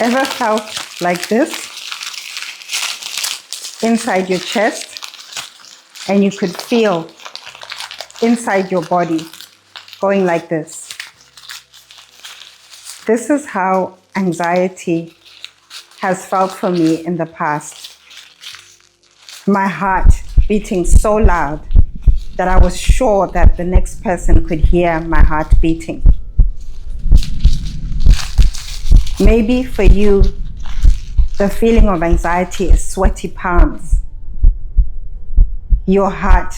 Ever felt like this inside your chest and you could feel inside your body going like this? This is how anxiety has felt for me in the past. My heart beating so loud that I was sure that the next person could hear my heart beating. Maybe for you, the feeling of anxiety is sweaty palms. Your heart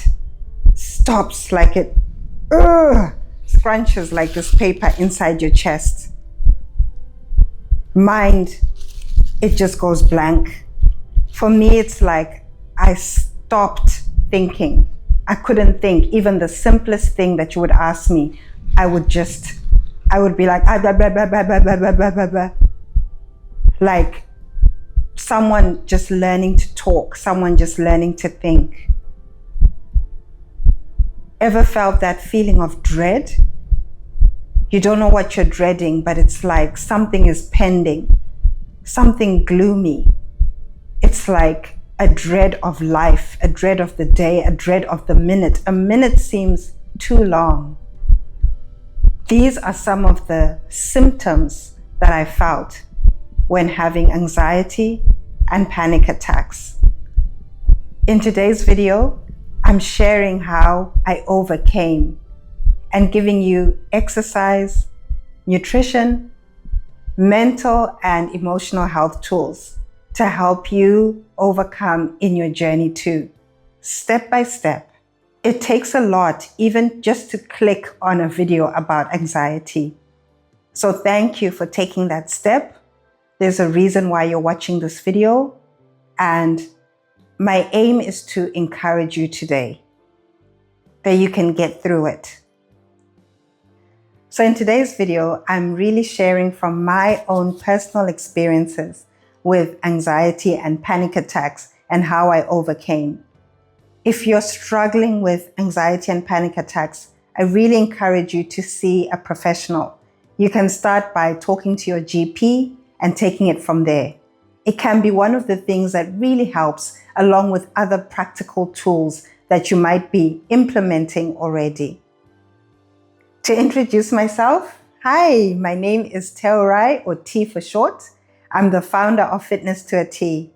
stops like it scrunches like this paper inside your chest. Mind, it just goes blank. For me, it's like I stopped thinking. I couldn't think. Even the simplest thing that you would ask me, I would be like, blah, blah, blah, blah, blah, blah, blah, blah, blah. Like someone just learning to talk, someone just learning to think. Ever felt that feeling of dread? You don't know what you're dreading, but it's like something is pending, something gloomy. It's like a dread of life, a dread of the day, a dread of the minute. A minute seems too long. These are some of the symptoms that I felt when having anxiety and panic attacks. In today's video, I'm sharing how I overcame and giving you exercise, nutrition, mental and emotional health tools to help you overcome in your journey too, step by step. It takes a lot even just to click on a video about anxiety. So thank you for taking that step. There's a reason why you're watching this video, and my aim is to encourage you today that you can get through it. So in today's video, I'm really sharing from my own personal experiences with anxiety and panic attacks and how I overcame. If you're struggling with anxiety and panic attacks, I really encourage you to see a professional. You can start by talking to your GP and taking it from there. It can be one of the things that really helps, along with other practical tools that you might be implementing already. To introduce myself, hi, my name is Teorai, or T for short. I'm the founder of Fitness to a T.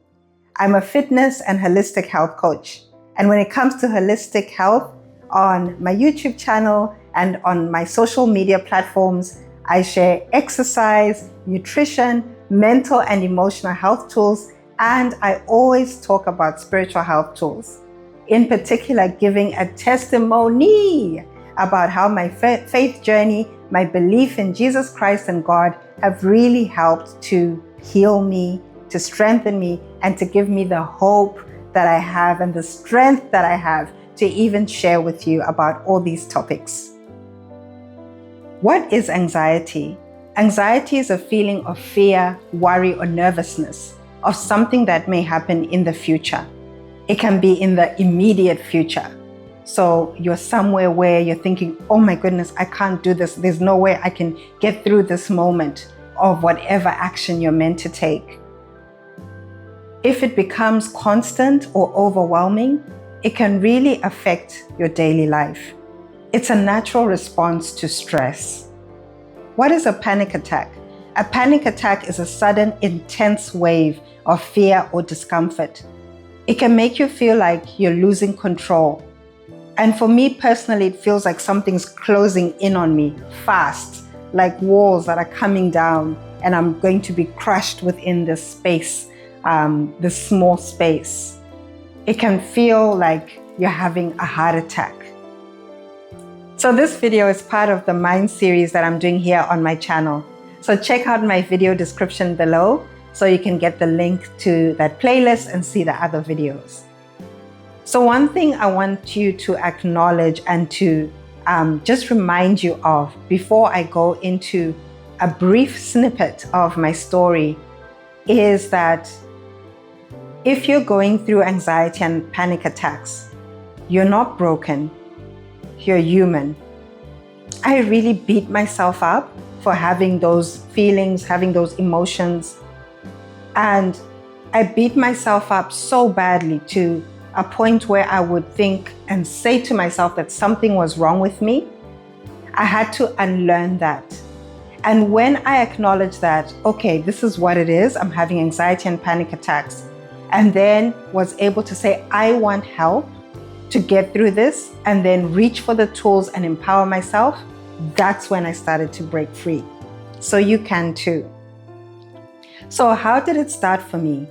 I'm a fitness and holistic health coach. And when it comes to holistic health, on my YouTube channel and on my social media platforms, I share exercise, nutrition, mental and emotional health tools, and I always talk about spiritual health tools. In particular, giving a testimony about how my faith journey, my belief in Jesus Christ and God have really helped to heal me, to strengthen me, and to give me the hope that I have and the strength that I have to even share with you about all these topics. What is anxiety? Anxiety is a feeling of fear, worry, or nervousness of something that may happen in the future. It can be in the immediate future. So you're somewhere where you're thinking, oh my goodness, I can't do this. There's no way I can get through this moment of whatever action you're meant to take. If it becomes constant or overwhelming, it can really affect your daily life. It's a natural response to stress. What is a panic attack? A panic attack is a sudden, intense wave of fear or discomfort. It can make you feel like you're losing control. And for me personally, it feels like something's closing in on me fast, like walls that are coming down, and I'm going to be crushed within this space, this small space. It can feel like you're having a heart attack. So this video is part of the Mind series that I'm doing here on my channel. So check out my video description below so you can get the link to that playlist and see the other videos. So one thing I want you to acknowledge and to just remind you of before I go into a brief snippet of my story is that if you're going through anxiety and panic attacks, you're not broken. You're human. I really beat myself up for having those feelings, having those emotions. And I beat myself up so badly to a point where I would think and say to myself that something was wrong with me. I had to unlearn that. And when I acknowledged that, okay, this is what it is, I'm having anxiety and panic attacks, and then was able to say, I want help to get through this, and then reach for the tools and empower myself, that's when I started to break free. So you can too. So how did it start for me?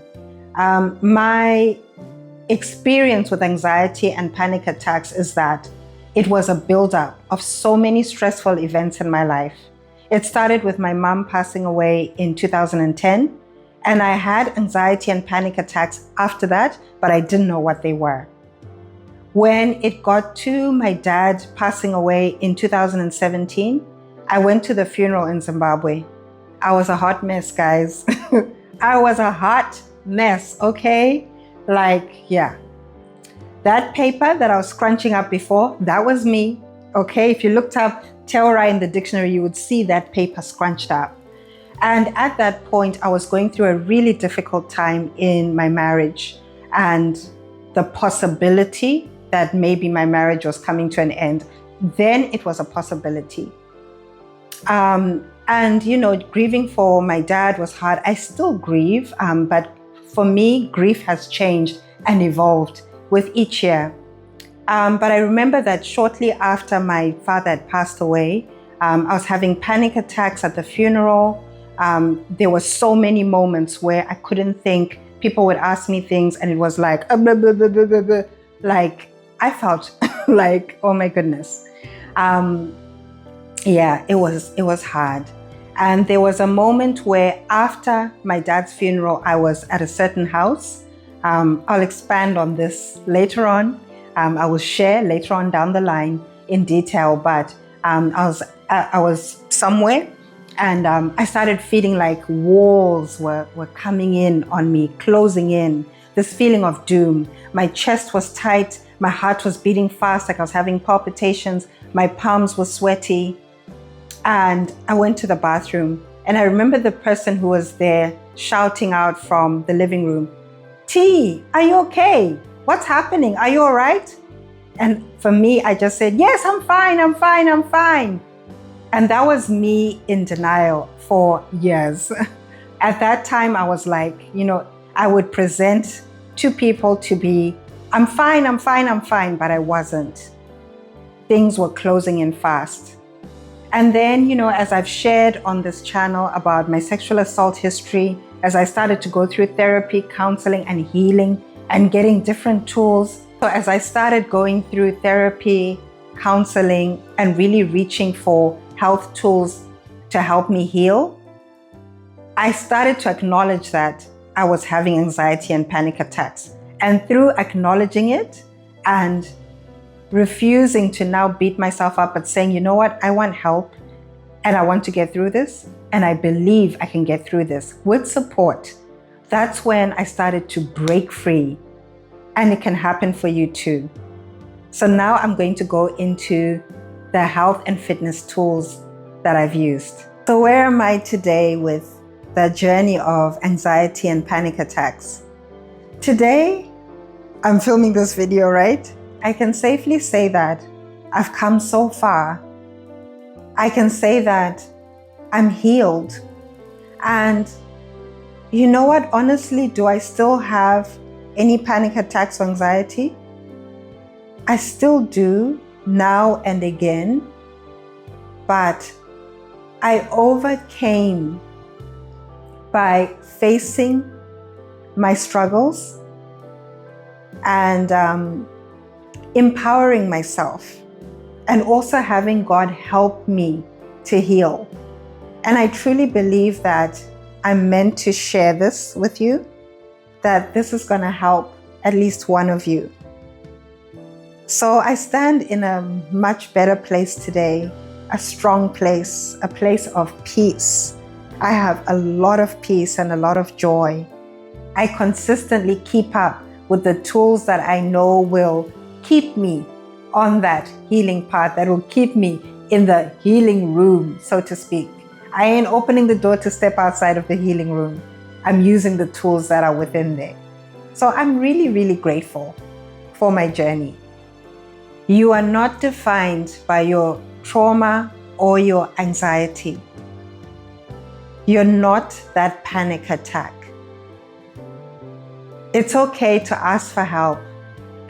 My experience with anxiety and panic attacks is that it was a buildup of so many stressful events in my life. It started with my mom passing away in 2010, and I had anxiety and panic attacks after that, but I didn't know what they were. When it got to my dad passing away in 2017, I went to the funeral in Zimbabwe. I was a hot mess, guys. I was a hot mess, okay? Yeah. That paper that I was scrunching up before, that was me, okay? If you looked up Teora in the dictionary, you would see that paper scrunched up. And at that point, I was going through a really difficult time in my marriage, and the possibility that maybe my marriage was coming to an end. Then it was a possibility. And, grieving for my dad was hard. I still grieve, but for me, grief has changed and evolved with each year. But I remember that shortly after my father had passed away, I was having panic attacks at the funeral. There were so many moments where I couldn't think. People would ask me things and it was like, blah, blah, blah, blah, blah, blah. Like, I felt like, oh my goodness. It was hard. And there was a moment where after my dad's funeral, I was at a certain house. I'll expand on this later on. I will share later on down the line in detail, but I was somewhere and I started feeling like walls were coming in on me, closing in, this feeling of doom. My chest was tight, my heart was beating fast, like I was having palpitations, my palms were sweaty. And I went to the bathroom, and I remember the person who was there shouting out from the living room, T, are you okay? What's happening? Are you all right? And for me, I just said, yes, I'm fine, I'm fine, I'm fine. And that was me in denial for years. At that time, I was like, I would present to people to be, I'm fine, I'm fine, I'm fine, but I wasn't. Things were closing in fast. And then, as I've shared on this channel about my sexual assault history, as I started to go through therapy, counseling, and healing, and getting different tools. So as I started going through therapy, counseling, and really reaching for health tools to help me heal, I started to acknowledge that I was having anxiety and panic attacks. And through acknowledging it and refusing to now beat myself up, but saying, you know what, I want help and I want to get through this, and I believe I can get through this with support. That's when I started to break free, and it can happen for you too. So now I'm going to go into the health and fitness tools that I've used. So where am I today with the journey of anxiety and panic attacks? Today, I'm filming this video, right? I can safely say that I've come so far. I can say that I'm healed. And you know what? Honestly, do I still have any panic attacks or anxiety? I still do now and again, but I overcame by facing my struggles and empowering myself, and also having God help me to heal. And I truly believe that I'm meant to share this with you, that this is going to help at least one of you. So I stand in a much better place today, a strong place, a place of peace. I have a lot of peace and a lot of joy. I consistently keep up with the tools that I know will keep me on that healing path, that will keep me in the healing room, so to speak. I ain't opening the door to step outside of the healing room. I'm using the tools that are within there. So I'm really, really grateful for my journey. You are not defined by your trauma or your anxiety. You're not that panic attack. It's okay to ask for help.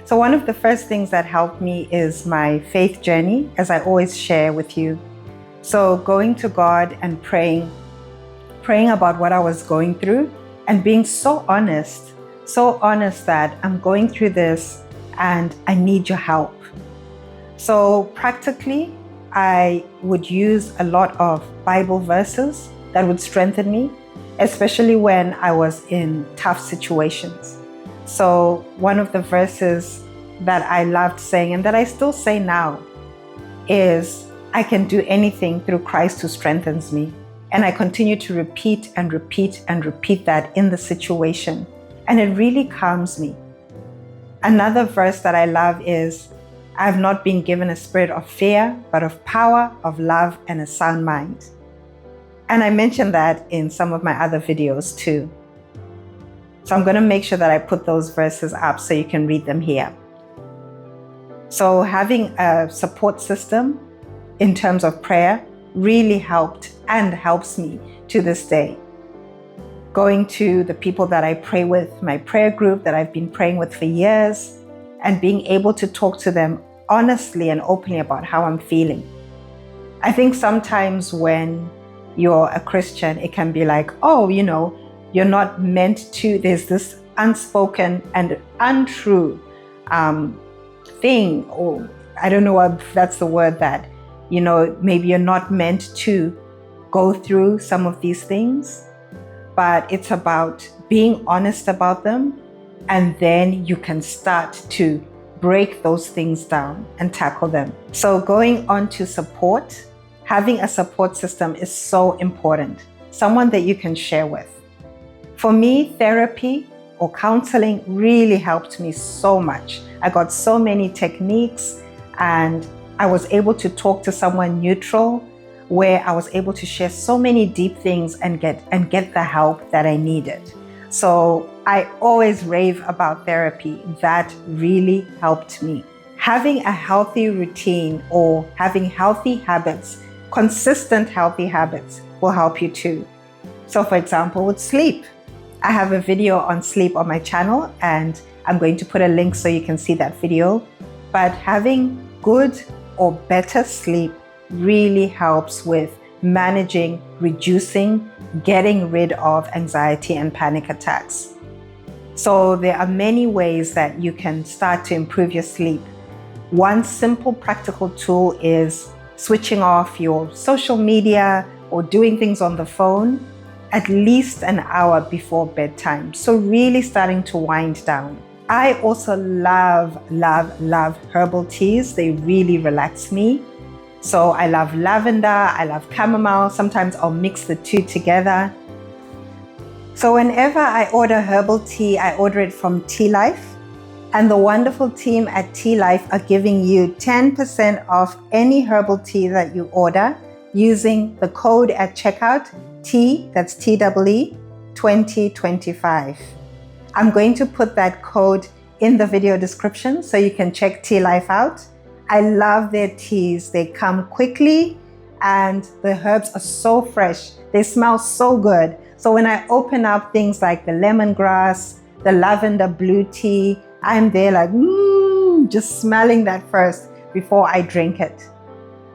So one of the first things that helped me is my faith journey, as I always share with you. So going to God and praying about what I was going through and being so honest that I'm going through this and I need your help. So practically, I would use a lot of Bible verses that would strengthen me, especially when I was in tough situations. So one of the verses that I loved saying and that I still say now is, I can do anything through Christ who strengthens me. And I continue to repeat and repeat and repeat that in the situation. And it really calms me. Another verse that I love is, I have not been given a spirit of fear, but of power, of love, and a sound mind. And I mentioned that in some of my other videos too. So I'm going to make sure that I put those verses up so you can read them here. So having a support system in terms of prayer really helped and helps me to this day. Going to the people that I pray with, my prayer group that I've been praying with for years, and being able to talk to them honestly and openly about how I'm feeling. I think sometimes when you're a Christian, it can be like, oh, you're not meant to, there's this unspoken and untrue thing, or I don't know if that's the word, that, maybe you're not meant to go through some of these things, but it's about being honest about them, and then you can start to break those things down and tackle them. So going on to support, having a support system is so important. Someone that you can share with. For me, therapy or counseling really helped me so much. I got so many techniques, and I was able to talk to someone neutral, where I was able to share so many deep things and get the help that I needed. So I always rave about therapy. That really helped me. Having a healthy routine or having healthy habits, consistent healthy habits, will help you too. So for example, with sleep, I have a video on sleep on my channel, and I'm going to put a link so you can see that video. But having good or better sleep really helps with managing, reducing, getting rid of anxiety and panic attacks. So there are many ways that you can start to improve your sleep. One simple practical tool is switching off your social media or doing things on the phone at least an hour before bedtime. So really starting to wind down. I also love herbal teas. They really relax me. So I love lavender, I love chamomile. Sometimes I'll mix the two together. So whenever I order herbal tea, I order it from Tea Life. And the wonderful team at Tea Life are giving you 10% off any herbal tea that you order using the code at checkout, T, that's TEE, 2025. I'm going to put that code in the video description so you can check Tea Life out. I love their teas. They come quickly and the herbs are so fresh. They smell so good. So when I open up things like the lemongrass, the lavender blue tea, I'm there like, just smelling that first before I drink it.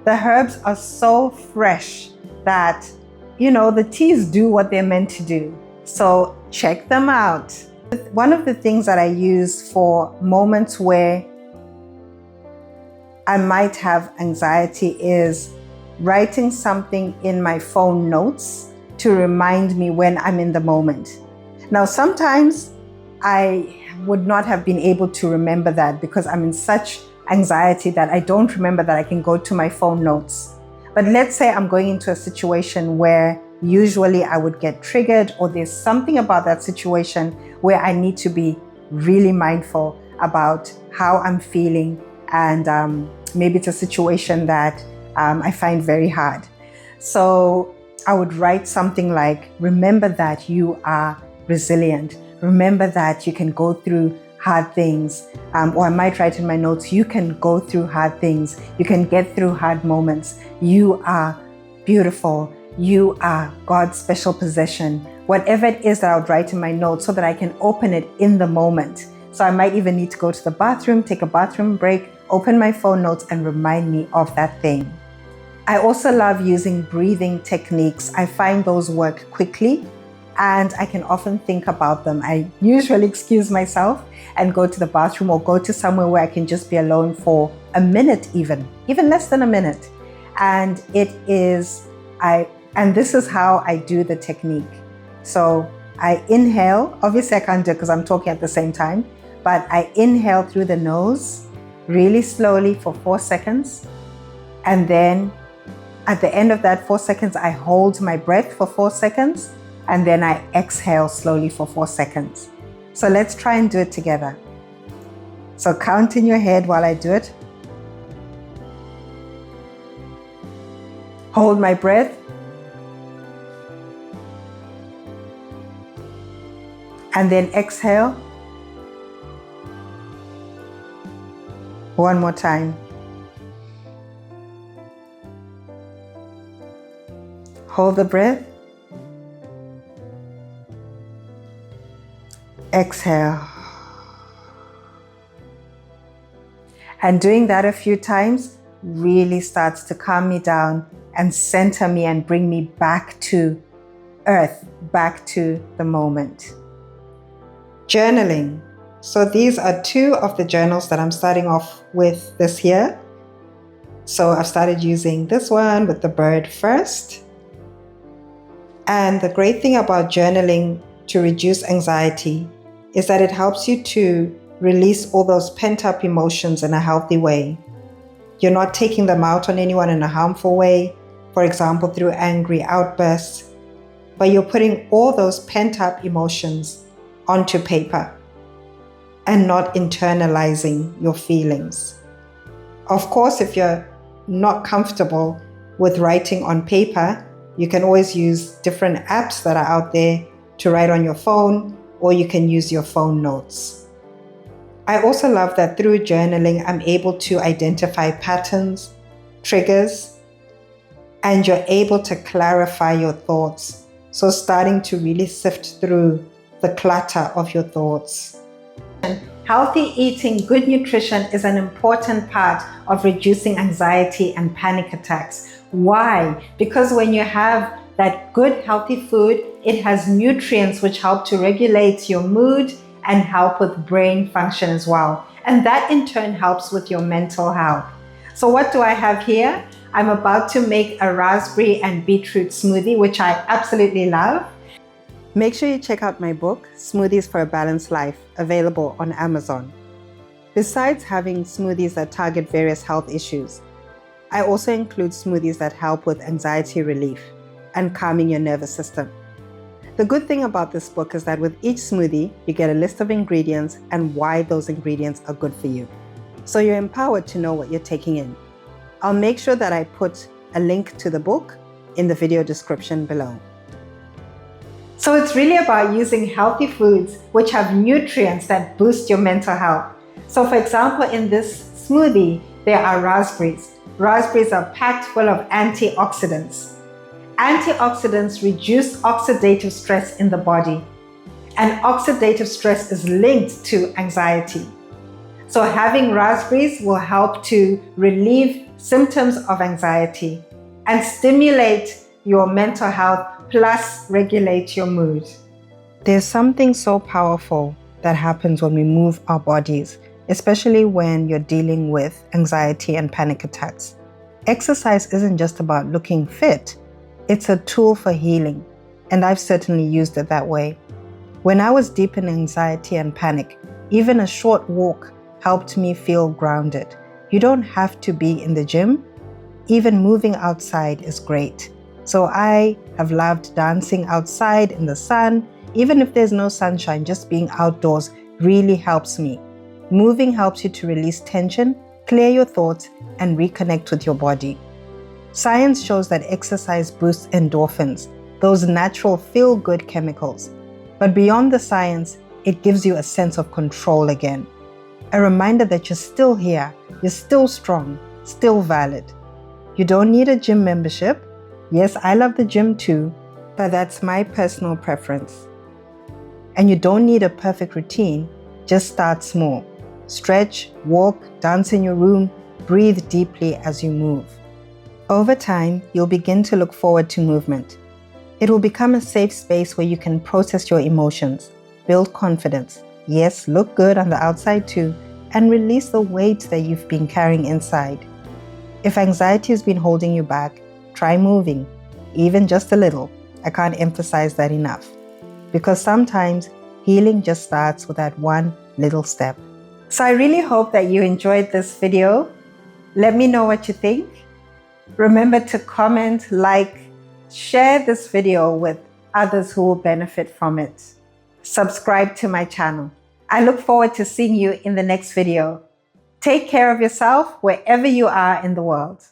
The herbs are so fresh that, the teas do what they're meant to do. So check them out. One of the things that I use for moments where I might have anxiety is writing something in my phone notes to remind me when I'm in the moment. Now, sometimes I would not have been able to remember that because I'm in such anxiety that I don't remember that I can go to my phone notes. But let's say I'm going into a situation where usually I would get triggered, or there's something about that situation where I need to be really mindful about how I'm feeling, and maybe it's a situation that I find very hard. So I would write something like, remember that you are resilient. Remember that you can go through hard things, or I might write in my notes, you can go through hard things. You can get through hard moments. You are beautiful. You are God's special possession. Whatever it is that I would write in my notes so that I can open it in the moment. So I might even need to go to the bathroom, take a bathroom break, open my phone notes and remind me of that thing. I also love using breathing techniques. I find those work quickly and I can often think about them. I usually excuse myself and go to the bathroom or go to somewhere where I can just be alone for a minute, even less than a minute. And this is how I do the technique. So I inhale, obviously I can't do it because I'm talking at the same time, but I inhale through the nose really slowly for 4 seconds. And then at the end of that 4 seconds, I hold my breath for 4 seconds. And then I exhale slowly for 4 seconds. So let's try and do it together. So count in your head while I do it. Hold my breath. And then exhale. One more time. Hold the breath. Exhale. And doing that a few times really starts to calm me down and center me and bring me back to earth, back to the moment. Journaling. So these are 2 of the journals that I'm starting off with this year. So I've started using this one with the bird first. And the great thing about journaling to reduce anxiety is that it helps you to release all those pent-up emotions in a healthy way. You're not taking them out on anyone in a harmful way, for example, through angry outbursts, but you're putting all those pent-up emotions onto paper and not internalizing your feelings. Of course, if you're not comfortable with writing on paper, you can always use different apps that are out there to write on your phone, or you can use your phone notes. I also love that through journaling, I'm able to identify patterns, triggers, and you're able to clarify your thoughts. So starting to really sift through the clutter of your thoughts. Healthy eating, good nutrition is an important part of reducing anxiety and panic attacks. Why? Because when you have that good, healthy food, it has nutrients which help to regulate your mood and help with brain function as well. And that in turn helps with your mental health. So what do I have here? I'm about to make a raspberry and beetroot smoothie, which I absolutely love. Make sure you check out my book, Smoothies for a Balanced Life, available on Amazon. Besides having smoothies that target various health issues, I also include smoothies that help with anxiety relief and calming your nervous system. The good thing about this book is that with each smoothie, you get a list of ingredients and why those ingredients are good for you. So you're empowered to know what you're taking in. I'll make sure that I put a link to the book in the video description below. So it's really about using healthy foods which have nutrients that boost your mental health. So for example, in this smoothie, there are raspberries. Raspberries are packed full of antioxidants. Antioxidants reduce oxidative stress in the body, and oxidative stress is linked to anxiety. So having raspberries will help to relieve symptoms of anxiety and stimulate your mental health, plus regulate your mood. There's something so powerful that happens when we move our bodies, especially when you're dealing with anxiety and panic attacks. Exercise isn't just about looking fit. It's a tool for healing, and I've certainly used it that way. When I was deep in anxiety and panic, even a short walk helped me feel grounded. You don't have to be in the gym. Even moving outside is great. So I have loved dancing outside in the sun. Even if there's no sunshine, just being outdoors really helps me. Moving helps you to release tension, clear your thoughts, and reconnect with your body. Science shows that exercise boosts endorphins, those natural feel-good chemicals. But beyond the science, it gives you a sense of control again. A reminder that you're still here, you're still strong, still valid. You don't need a gym membership. Yes, I love the gym too, but that's my personal preference. And you don't need a perfect routine, just start small. Stretch, walk, dance in your room, breathe deeply as you move. Over time, you'll begin to look forward to movement. It will become a safe space where you can process your emotions, build confidence, yes, look good on the outside too, and release the weight that you've been carrying inside. If anxiety has been holding you back, try moving, even just a little. I can't emphasize that enough. Because sometimes healing just starts with that one little step. So I really hope that you enjoyed this video. Let me know what you think. Remember to comment, like, share this video with others who will benefit from it. Subscribe to my channel. I look forward to seeing you in the next video. Take care of yourself wherever you are in the world.